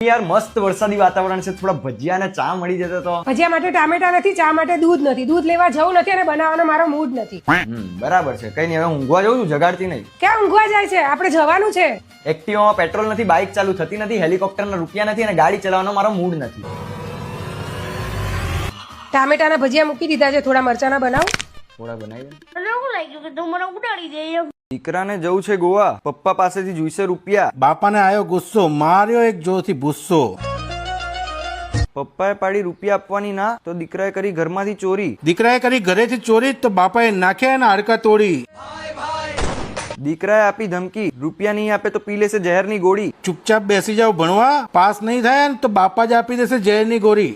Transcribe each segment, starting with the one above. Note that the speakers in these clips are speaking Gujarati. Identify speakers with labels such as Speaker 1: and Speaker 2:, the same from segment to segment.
Speaker 1: યાર મસ્ત વરસાદી વાતાવરણ છે, થોડા ભજીયા અને ચા મળી જતો તો.
Speaker 2: ભજીયા માટે ટામેટા નથી, ચા માટે દૂધ નથી, દૂધ લેવા જવું નથી અને બનાવવાનો મારો મૂડ નથી.
Speaker 1: બરાબર છે, કઈ નહીં, હવે ઊંઘવા જવું છું, જગાડતી નહીં.
Speaker 2: ક્યાં ઊંઘવા જાય છે? આપણે જવાનું છે.
Speaker 1: એક્ટિવામાં પેટ્રોલ નથી, બાઇક ચાલુ થતી નથી, હેલિકોપ્ટરના રૂપિયા નથી અને ગાડી ચલાવવાનો મારો મૂડ નથી.
Speaker 2: ટામેટાના ભજીયા મૂકી દીધા છે, થોડા મરચાના બનાવ.
Speaker 1: થોડા બનાવી દે.
Speaker 3: મને એવું લાગ્યું કે તું મને ઉડાડી દે.
Speaker 1: દીકરાને જવું છે ગોવા, પપ્પા પાસેથી જોઈશે રૂપિયા.
Speaker 4: બાપાને આયો ગુસ્સો, માર્યો એક જોરથી ભૂસ્સો.
Speaker 1: પપ્પાએ પાડી રૂપિયા આપવાની ના, તો દીકરાએ કરી ઘરમાંથી ચોરી.
Speaker 4: દીકરાએ કરી ઘરેથી ચોરી તો બાપાએ નાખ્યા એના હાડકા તોડી.
Speaker 1: દીકરાએ આપી ધમકી, રૂપિયા નહીં આપે તો પી લેશે ઝેરની ગોળી.
Speaker 4: ચૂપચાપ બેસી જાવ ભણવા, પાસ નહીં થાય ને તો બાપા જ આપી દેશે ઝેરની ગોળી.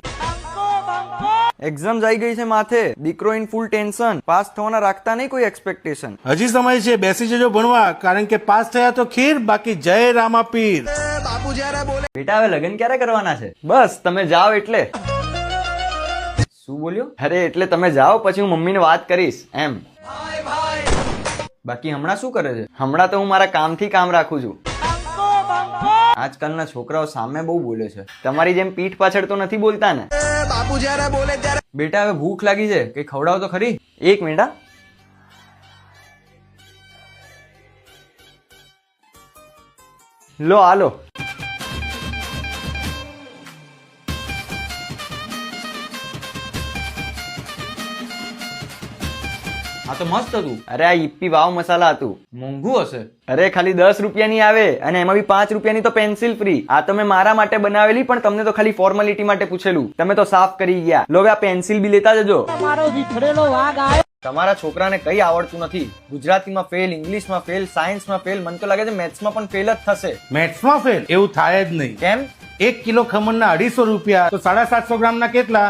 Speaker 1: એક્ઝામ આવી ગઈ છે માથે, દીકરો ઇન ફૂલ ટેન્શન, પાસ થવાના રાખતા નહીં કોઈ એક્સપેક્ટેશન.
Speaker 4: હજી સમય છે, બેસી જજો ભણવા, કારણ કે પાસ થયા તો ખીર, બાકી જય રામા પીર.
Speaker 1: બેટા હવે લગ્ન ક્યારે કરવાના છે? બસ તમે જાઓ એટલે. શું બોલ્યો? અરે એટલે તમે જાઓ, પછી હું મમ્મીને વાત કરીશ એમ. બાકી હમણાં શું કરે છે? હમણાં તો હું મારા કામથી કામ રાખું છું. આજકાલના છોકરાઓ સામે બહુ બોલે છે, તમારી જેમ પીઠ પાછળ તો નથી બોલતા ને. બેટા હવે ભૂખ લાગી છે, કઈ ખવડાવો તો ખરી. એક મિનિટ હા. લો આલો. આ તો મસ્ત હતું. અરે આ ઈપ્પી વાવ મસાલા હતું. મોંઘું હશે? અરે ખાલી 10 રૂપિયાની આવે અને એમાં બી 5 રૂપિયાની તો પેન્સિલ ફ્રી. આ તો મેં મારા માટે બનાવેલી, પણ તમને તો ખાલી ફોર્માલિટી માટે પૂછેલું, તમે તો સાફ કરી ગયા. લો આ પેન્સિલ બી લેતા જજો. તમારા છોકરાને કઈ આવડતું નથી. ગુજરાતીમાં ફેલ, ઇંગ્લિશમાં ફેલ, સાયન્સમાં ફેલ, મને તો લાગે છે મેથ્સમાં પણ ફેલ જ થશે.
Speaker 4: મેથ્સમાં ફેલ એવું થાય જ નહીં.
Speaker 1: કેમ?
Speaker 4: 1 કિલો ખમણના 250 રૂપિયા તો 750 ગ્રામના કેટલા?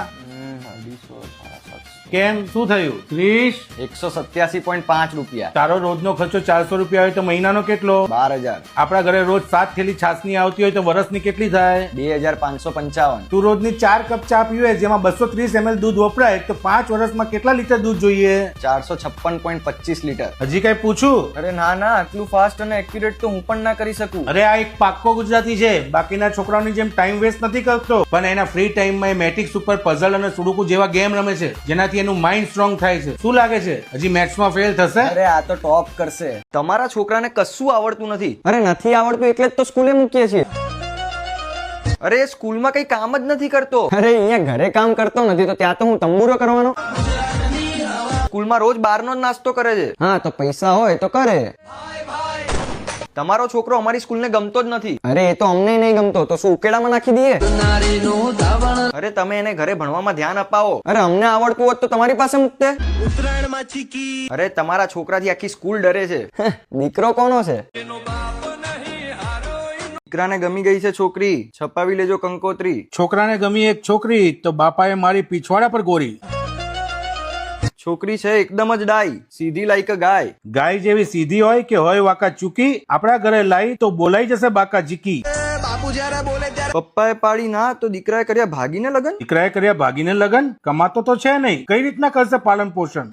Speaker 4: કેમ, શું થયું?
Speaker 1: 187.5 રૂપિયા.
Speaker 4: તારો રોજનો ખર્ચો 400 રૂપિયા હોય તો મહિનાનો કેટલો?
Speaker 1: 12,000.
Speaker 4: આપણા ઘરે રોજ 7 થેલી છાસની આવતી હોય તો વર્ષની કેટલી થાય?
Speaker 1: 2,555.
Speaker 4: તું રોજની 4 કપ ચા પીવે, જેમાં 230 ml દૂધ વપરાય, તો 5 વર્ષમાં કેટલા લીટર દૂધ જોઈએ?
Speaker 1: 456.25 લીટર.
Speaker 4: હજી કઈ પૂછું?
Speaker 1: અરે ના ના, આટલું ફાસ્ટ અને એક્યુરેટ તો હું પણ ના કરી શકું.
Speaker 4: અરે આ એક પાક્કો ગુજરાતી છે, બાકીના છોકરાઓની જેમ ટાઈમ વેસ્ટ નથી કરતો, પણ એના ફ્રી ટાઈમમાં એ મેટ્રિક્સ ઉપર પઝલ અને સુડુકુ જેવા ગેમ રમે છે, જેનાથી એનું માઇન્ડ સ્ટ્રોંગ થાય છે. શું લાગે છે, હજી મેથ્સમાં ફેલ થશે?
Speaker 1: અરે આ તો ટોપ કરશે. તમારા છોકરાને કશું આવડતું નથી. અરે નથી આવડતું એટલે જ તો સ્કૂલે મૂકીએ છીએ. અરે સ્કૂલમાં કઈ કામ જ નથી કરતો. અરે અહીંયા ઘરે કામ કરતો નથી તો ત્યાં તો હું તંબુરો કરવાનો. સ્કૂલમાં રોજ બહારનો જ નાસ્તો કરે છે. હા તો પૈસા હોય તો કરે. તમારો છોકરો અમારી સ્કૂલને ગમતો જ નથી. અરે એ તો અમને નહીં ગમતો તો શું ઉકેડામાં નાખી દઈએ? અરે તમે એને ઘરે ભણવામાં ધ્યાન અપાવો. અરે અમને આવડતું હોત તો તમારી પાસે મૂકતે. અરે તમારા છોકરાથી આખી સ્કૂલ ડરે છે. દીકરો કોનો છે? દીકરાને ગમી ગઈ છે છોકરી, છપાવી લેજો કંકોત્રી.
Speaker 4: છોકરાને ગમી એક છોકરી તો બાપાએ મારી પીછવાડા પર ગોરી.
Speaker 1: છોકરી છે એકદમ જ ડાઈ, સીધી લાઈક ગાય.
Speaker 4: ગાય જેવી સીધી હોય કે હોય વાકા ચૂકી, આપણા ઘરે લાઈ તો બોલાઈ જશે બાકા જીકી.
Speaker 1: પપ્પાએ પાડી ના, તો દીકરાએ કર્યા ભાગીને લગન.
Speaker 4: દીકરાએ કર્યા ભાગીને લગન, કમાતો તો છે નહીં, કઈ રીતના કરશે પાલન પોષણ?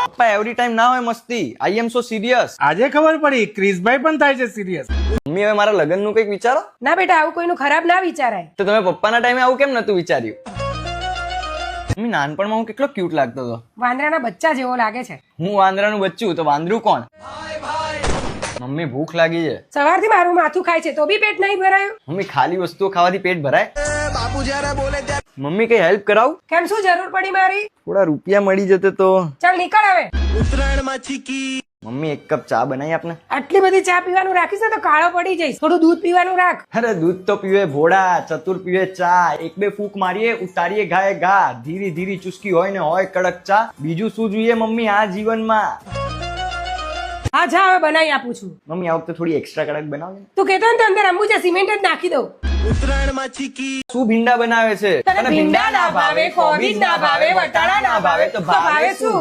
Speaker 1: પપ્પા એવરી ટાઈમ ના હોય મસ્તી. આઈ એમ સો સિરિયસ.
Speaker 4: આજે ખબર પડી, ક્રિસભાઈ પણ થાય છે સિરિયસ.
Speaker 1: મમ્મી હવે મારા લગ્ન નું કઈક વિચારો.
Speaker 2: ના બેટા, આવું કોઈનું ખરાબ ના વિચારાય.
Speaker 1: તો તમે પપ્પાના ટાઈમે આવું કેમ નતું વિચાર્યું? મમ્મી નાનપણમાં હું કેટલો ક્યુટ લાગતો હતો.
Speaker 2: વાંદરાના બચ્ચા જેવો લાગે છે.
Speaker 1: હું વાંદરાનું બચ્ચું તો વાંદરું કોણ? મમ્મી ભૂખ લાગી છે.
Speaker 2: સવારથી મારું માથું ખાય છે તો બી પેટ નહીં ભરાયું.
Speaker 1: મમ્મી ખાલી વસ્તુઓ ખાવાથી પેટ ભરાય? મમ્મી કઈ હેલ્પ કરાવું?
Speaker 2: કેમ, શું જરૂર પડી મારી?
Speaker 1: થોડા રૂપિયા મળી જતે તો.
Speaker 2: ચાલ નીકળ હવે.
Speaker 1: મમ્મી એક કપ ચા બનાવી આપને.
Speaker 2: આટલી બધી ચા પીવાનું રાખીશ ને તો કાળો પડી જઈશ. થોડું દૂધ પીવાનું રાખ.
Speaker 1: અરે દૂધ તો પીવે ભોળા, ચતુર પીવે ચા. એક બે ફૂંક મારીએ, ઉતારીએ ગાય ઘા. ધીરી ધીરી ચુસ્કી હોય ને હોય કડક ચા. બીજું શું જોઈએ મમ્મી આ જીવનમાં?
Speaker 2: હા જા, હવે બનાવી આપું છું.
Speaker 1: મમ્મી આ વખતે થોડી એક્સ્ટ્રા કડક બનાવો.
Speaker 2: તું કહેતો ને તો અંદર અંબુ છે, સિમેન્ટ જ નાખી દઉં.
Speaker 1: શું ભીંડા બનાવે છે?
Speaker 2: તને ભીંડા ના ભાવે, કોબીજ ના ભાવે, વટાણા ના ભાવે, તો ભાવે શું?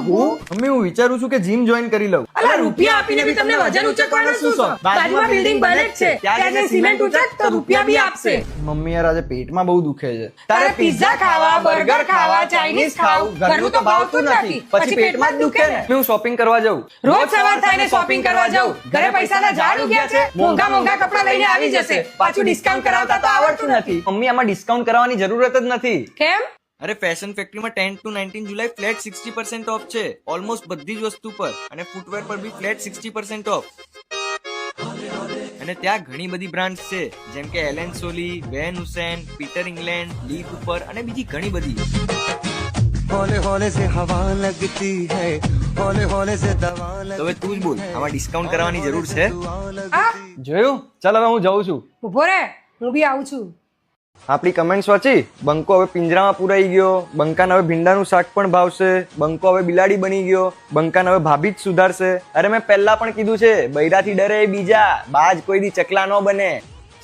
Speaker 1: મમ્મી હું વિચારું છું કે જીમ જોઈન કરી લઉં.
Speaker 2: અલા રૂપિયા આપીને બી તમને વજન ઉચકવાનો શું શોખ? બાજુમાં બિલ્ડિંગ બને જ છે, ત્યાં જઈને સિમેન્ટ ઉચક તો રૂપિયા બી આપશે.
Speaker 1: મમ્મી યાર આજે પેટમાં બહુ દુખે છે.
Speaker 2: તારે પિઝા ખાવા, બર્ગર ખાવા, ચાઇનીઝ ખાવું, ઘરનું તો ભાવતું જ નથી, પછી પેટમાં જ દુખે ને.
Speaker 1: હું શોપિંગ કરવા જાઉં.
Speaker 2: રોજ સવાર થઈને શોપિંગ કરવા જાઉં, ઘરે પૈસાના ઝાડ ઉગ્યા છે, મોંઘા મોંઘા કપડા લઈને આવી જશે, પાછું ડિસ્કાઉન્ટ કરાવતા તો આવડતું નથી.
Speaker 1: મમ્મી આમાં ડિસ્કાઉન્ટ કરવાની જરૂરત જ નથી.
Speaker 2: કેમ?
Speaker 1: અરે ફેશન ફેક્ટરીમાં 10 to 19 જુલાઈ ફ્લેટ 60% ઓફ છે ઓલમોસ્ટ બધી જ વસ્તુ પર અને ફૂટવેર પર બી ફ્લેટ 60% ઓફ. અને ત્યાં ઘણી બધી બ્રાન્ડ્સ છે જેમ કે Allen Solly, Van Heusen, Peter England, Lee Cooper અને બીજી ઘણી બધી.
Speaker 5: होले होले से हवा लगती है होले होले से दवा
Speaker 1: તો હવે તું જ બોલ આમાં ડિસ્કાઉન્ટ કરવાની જરૂર છે?
Speaker 2: આ
Speaker 1: જોયું? ચાલ હવે હું જાઉં છું.
Speaker 2: ઉભો રે, હું બી આવું છું.
Speaker 1: આપણી કમેન્ટ્સ વાંચી. બંકો હવે પિંજરામાં પુરાઈ ગયો, બંકાને હવે ભીંડાનું શાક પણ ભાવશે, બંકો હવે બિલાડી બની ગયો, બંકાને હવે ભાભી જ સુધારશે. અરે મેં પહેલા પણ કીધું છે બૈરાથી ડરે બીજા, બાજ કોઈ દી ચકલા ન બને.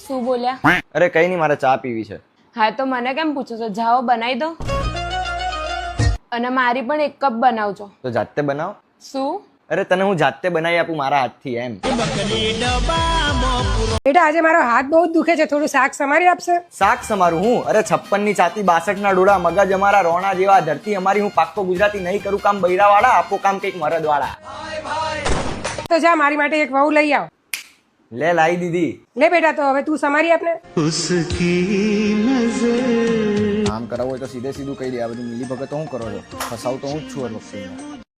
Speaker 6: શું બોલ્યા?
Speaker 1: અરે કઈ નહીં, મારે ચા પીવી છે.
Speaker 6: હા તો મને કેમ પૂછો છો? જાઓ બનાવી દો. અને મારી પણ એક કપ બનાવજો.
Speaker 1: તો જાતે બનાવ.
Speaker 6: શું?
Speaker 1: અરે તને હું જાતે બનાવી આપું મારા હાથથી એમ.
Speaker 2: બેટા આજે મારો હાથ બહુ જ દુખે છે, થોડું શાક સમારી આપશે?
Speaker 1: શાક સમારું હું? અરે 56 ની છાતી 62 ના ડોળા, મગજ અમારા રોણા જેવા, ધરતી અમારી, હું પાક્કો ગુજરાતી નહીં કરું કામ બૈરા વાળા, આપો કામ કઈક મરદ વાળા.
Speaker 2: તો જા મારી માટે એક વહુ લઈ આવ.
Speaker 1: લે લાવી દીધી.
Speaker 2: લે બેટા તો હવે તું સમારી આપને.
Speaker 1: કામ કરાવવું હોય તો સીધે સીધું કહી દે, આ બધું મિલી ભગત હું કરો છો, ફસાવ તો હું જ છું.